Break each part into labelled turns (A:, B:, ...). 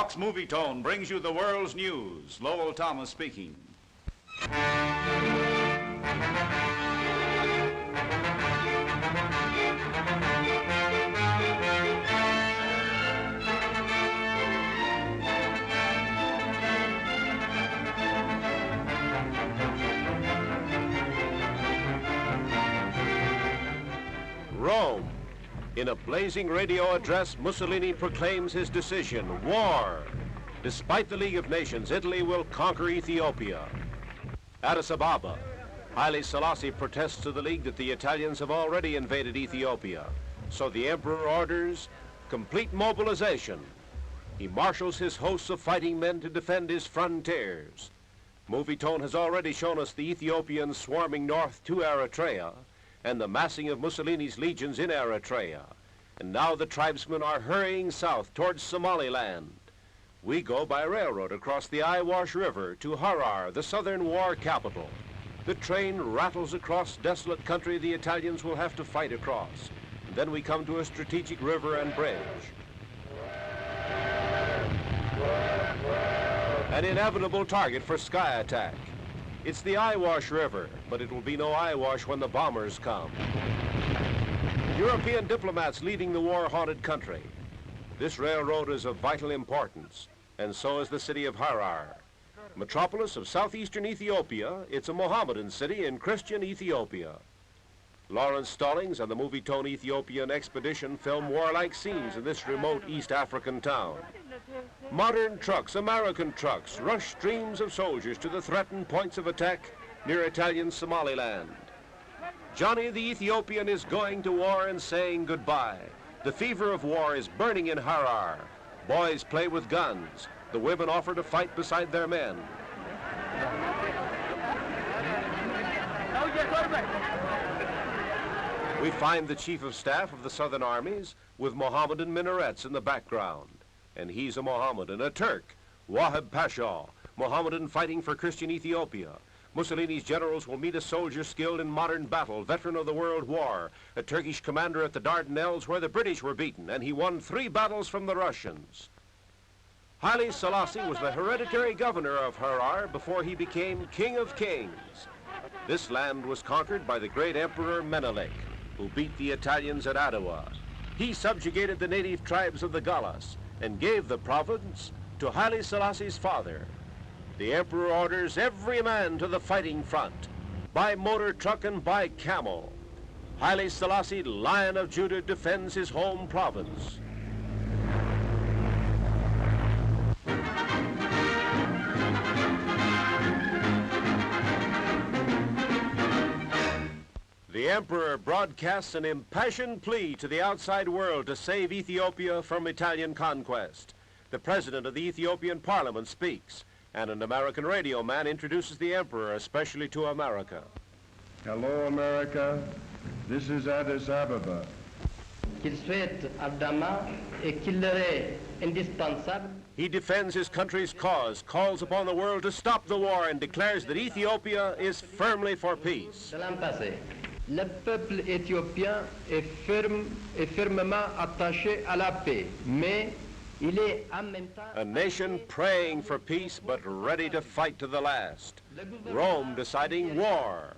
A: Fox Movie Tone brings you the world's news. Lowell Thomas speaking.
B: Rome. In a blazing radio address, Mussolini proclaims his decision, war. Despite the League of Nations, Italy will conquer Ethiopia. Addis Ababa. Haile Selassie protests to the League that the Italians have already invaded Ethiopia. So the Emperor orders complete mobilization. He marshals his hosts of fighting men to defend his frontiers. Movie Tone has already shown us the Ethiopians swarming north to Eritrea and the massing of Mussolini's legions in Eritrea. And now the tribesmen are hurrying south towards Somaliland. We go by railroad across the Eyewash River to Harar, the southern war capital. The train rattles across desolate country the Italians will have to fight across. And then we come to a strategic river and bridge. An inevitable target for sky attack. It's the Eyewash River, but it will be no Eyewash when the bombers come. European diplomats leading the war-haunted country. This railroad is of vital importance, and so is the city of Harar. Metropolis of southeastern Ethiopia, it's a Mohammedan city in Christian Ethiopia. Lawrence Stallings and the Movie Tone Ethiopian expedition film warlike scenes in this remote East African town. Modern trucks, American trucks, rush streams of soldiers to the threatened points of attack near Italian Somaliland. Johnny the Ethiopian is going to war and saying goodbye. The fever of war is burning in Harar. Boys play with guns. The women offer to fight beside their men. We find the Chief of Staff of the Southern Armies with Mohammedan minarets in the background. And he's a Mohammedan, a Turk, Wahab Pasha, Mohammedan fighting for Christian Ethiopia. Mussolini's generals will meet a soldier skilled in modern battle, veteran of the World War, a Turkish commander at the Dardanelles where the British were beaten, and he won 3 battles from the Russians. Haile Selassie was the hereditary governor of Harar before he became King of Kings. This land was conquered by the great Emperor Menelik, who beat the Italians at Adwa. He subjugated the native tribes of the Gallas and gave the province to Haile Selassie's father. The emperor orders every man to the fighting front, by motor truck and by camel. Haile Selassie, Lion of Judah, defends his home province. The emperor broadcasts an impassioned plea to the outside world to save Ethiopia from Italian conquest. The president of the Ethiopian parliament speaks, and an American radio man introduces the emperor, especially to America.
C: Hello, America. This is Addis Ababa.
B: He defends his country's cause, calls upon the world to stop the war, and declares that Ethiopia is firmly for peace.
D: Le peuple éthiopien est fermement attaché à la paix, mais il est en même temps...
B: A nation praying for peace but ready to fight to the last. Rome deciding war.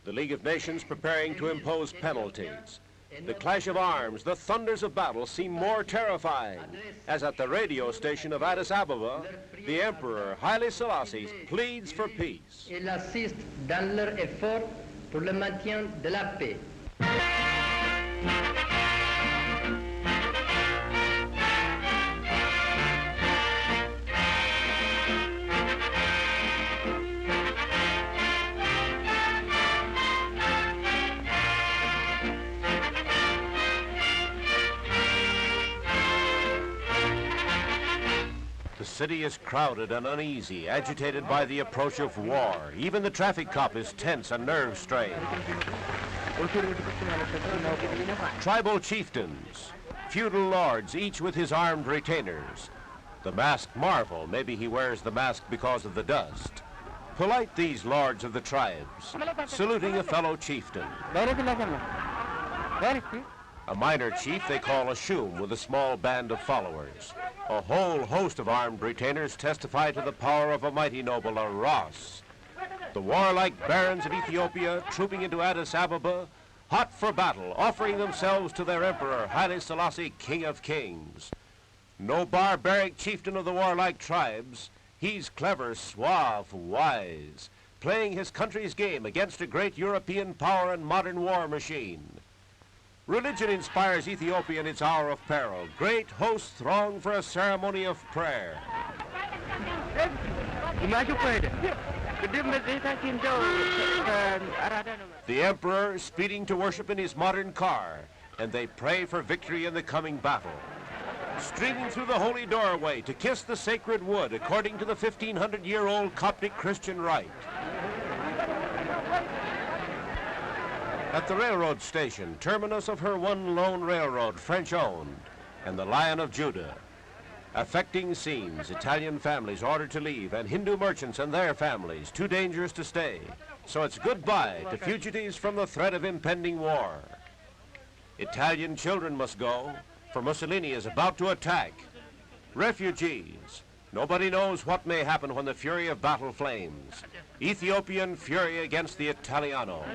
B: The League of Nations preparing to impose penalties. The clash of arms, the thunders of battle seem more terrifying, as at the radio station of Addis Ababa, the Emperor Haile Selassie pleads for peace.
D: Il assiste dans leur effort pour le maintien de la paix.
B: The city is crowded and uneasy, agitated by the approach of war. Even the traffic cop is tense and nerve-strained. Tribal chieftains, feudal lords, each with his armed retainers. The masked marvel, maybe he wears the mask because of the dust. Polite these lords of the tribes, saluting a fellow chieftain. A minor chief they call a shum with a small band of followers. A whole host of armed retainers testify to the power of a mighty noble, a Ross. The warlike barons of Ethiopia trooping into Addis Ababa, hot for battle, offering themselves to their emperor, Haile Selassie, King of Kings. No barbaric chieftain of the warlike tribes, he's clever, suave, wise, playing his country's game against a great European power and modern war machine. Religion inspires Ethiopia in its hour of peril. Great hosts throng for a ceremony of prayer. The emperor speeding to worship in his modern car, and they pray for victory in the coming battle. Streaming through the holy doorway to kiss the sacred wood according to the 1,500-year-old Coptic Christian rite. At the railroad station, terminus of her one lone railroad, French-owned, and the Lion of Judah. Affecting scenes, Italian families ordered to leave, and Hindu merchants and their families, too dangerous to stay. So it's goodbye to fugitives from the threat of impending war. Italian children must go, for Mussolini is about to attack. Refugees. Nobody knows what may happen when the fury of battle flames. Ethiopian fury against the Italiano.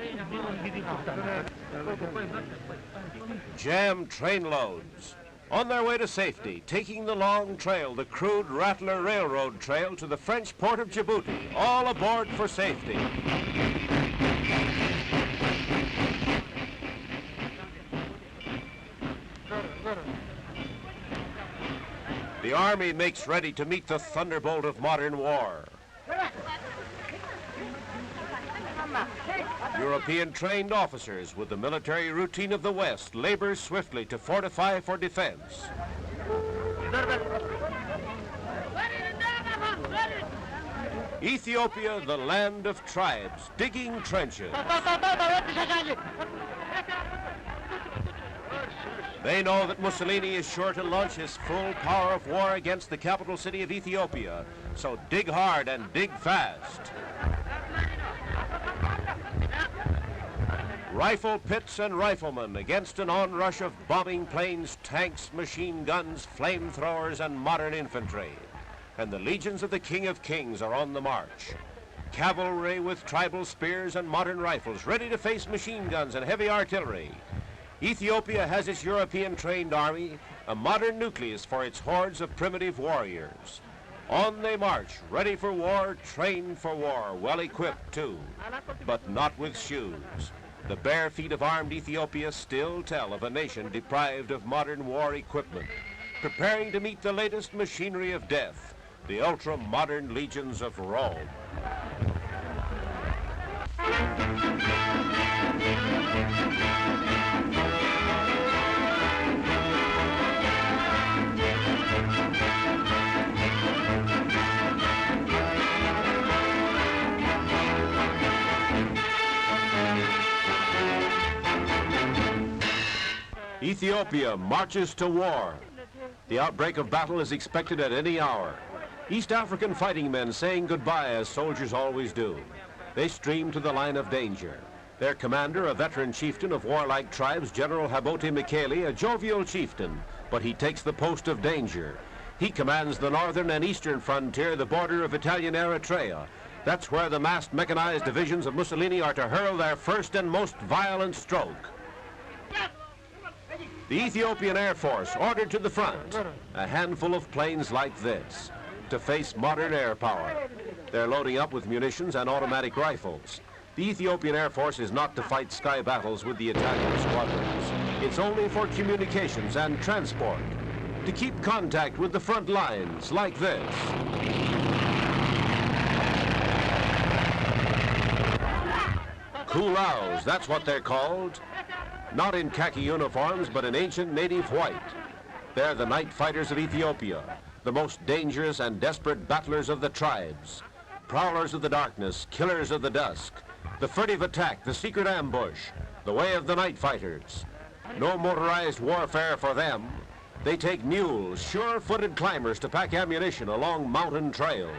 B: Jammed train loads. On their way to safety, taking the long trail, the crude Rattler Railroad Trail to the French port of Djibouti, all aboard for safety. The army makes ready to meet the thunderbolt of modern war. European trained officers with the military routine of the West labor swiftly to fortify for defense. Ethiopia, the land of tribes, digging trenches. They know that Mussolini is sure to launch his full power of war against the capital city of Ethiopia, so dig hard and dig fast. Rifle pits and riflemen against an onrush of bombing planes, tanks, machine guns, flamethrowers, and modern infantry. And the legions of the King of Kings are on the march. Cavalry with tribal spears and modern rifles, ready to face machine guns and heavy artillery. Ethiopia has its European-trained army, a modern nucleus for its hordes of primitive warriors. On they march, ready for war, trained for war, well-equipped too, but not with shoes. The bare feet of armed Ethiopia still tell of a nation deprived of modern war equipment, preparing to meet the latest machinery of death, the ultra-modern legions of Rome. Ethiopia marches to war. The outbreak of battle is expected at any hour. East African fighting men saying goodbye as soldiers always do. They stream to the line of danger. Their commander, a veteran chieftain of warlike tribes, General Habote Mikeli, a jovial chieftain, but he takes the post of danger. He commands the northern and eastern frontier, the border of Italian Eritrea. That's where the massed mechanized divisions of Mussolini are to hurl their first and most violent stroke. The Ethiopian Air Force ordered to the front, a handful of planes like this, to face modern air power. They're loading up with munitions and automatic rifles. The Ethiopian Air Force is not to fight sky battles with the Italian squadrons. It's only for communications and transport, to keep contact with the front lines like this. Kulaus, that's what they're called. Not in khaki uniforms, but in ancient native white. They're the night fighters of Ethiopia, the most dangerous and desperate battlers of the tribes. Prowlers of the darkness, killers of the dusk. The furtive attack, the secret ambush, the way of the night fighters. No motorized warfare for them. They take mules, sure-footed climbers to pack ammunition along mountain trails.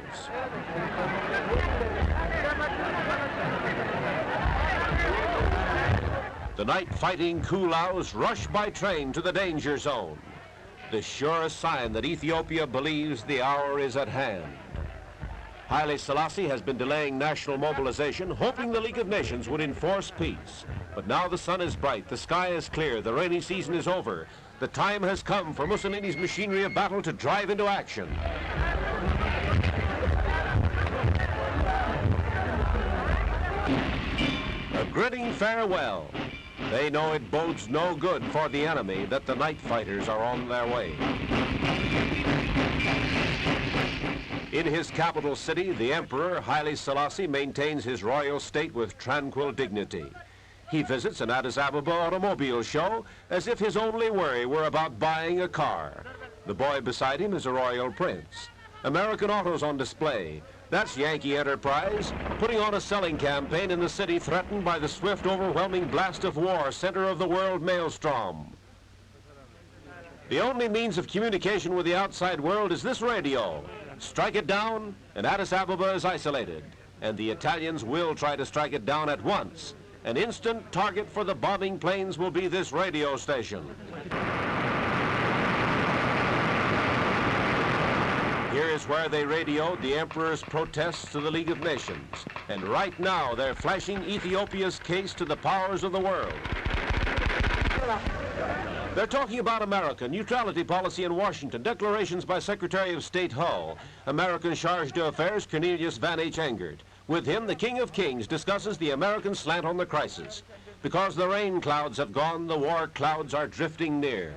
B: The night-fighting Kulaus rush by train to the danger zone. the surest sign that Ethiopia believes the hour is at hand. Haile Selassie has been delaying national mobilization, hoping the League of Nations would enforce peace. But now the sun is bright, the sky is clear, the rainy season is over. The time has come for Mussolini's machinery of battle to drive into action. A grinning farewell. They know it bodes no good for the enemy that the night fighters are on their way. In his capital city, the Emperor Haile Selassie maintains his royal state with tranquil dignity. He visits an Addis Ababa automobile show as if his only worry were about buying a car. The boy beside him is a royal prince. American autos on display. That's Yankee enterprise, putting on a selling campaign in the city threatened by the swift, overwhelming blast of war, center of the world maelstrom. The only means of communication with the outside world is this radio. Strike it down, and Addis Ababa is isolated. And the Italians will try to strike it down at once. An instant target for the bombing planes will be this radio station. Here is where they radioed the Emperor's protests to the League of Nations. And right now, they're flashing Ethiopia's case to the powers of the world. They're talking about America, neutrality policy in Washington, declarations by Secretary of State Hull, American Charge d'Affaires Cornelius Van H. Engert. With him, the King of Kings discusses the American slant on the crisis. Because the rain clouds have gone, the war clouds are drifting near.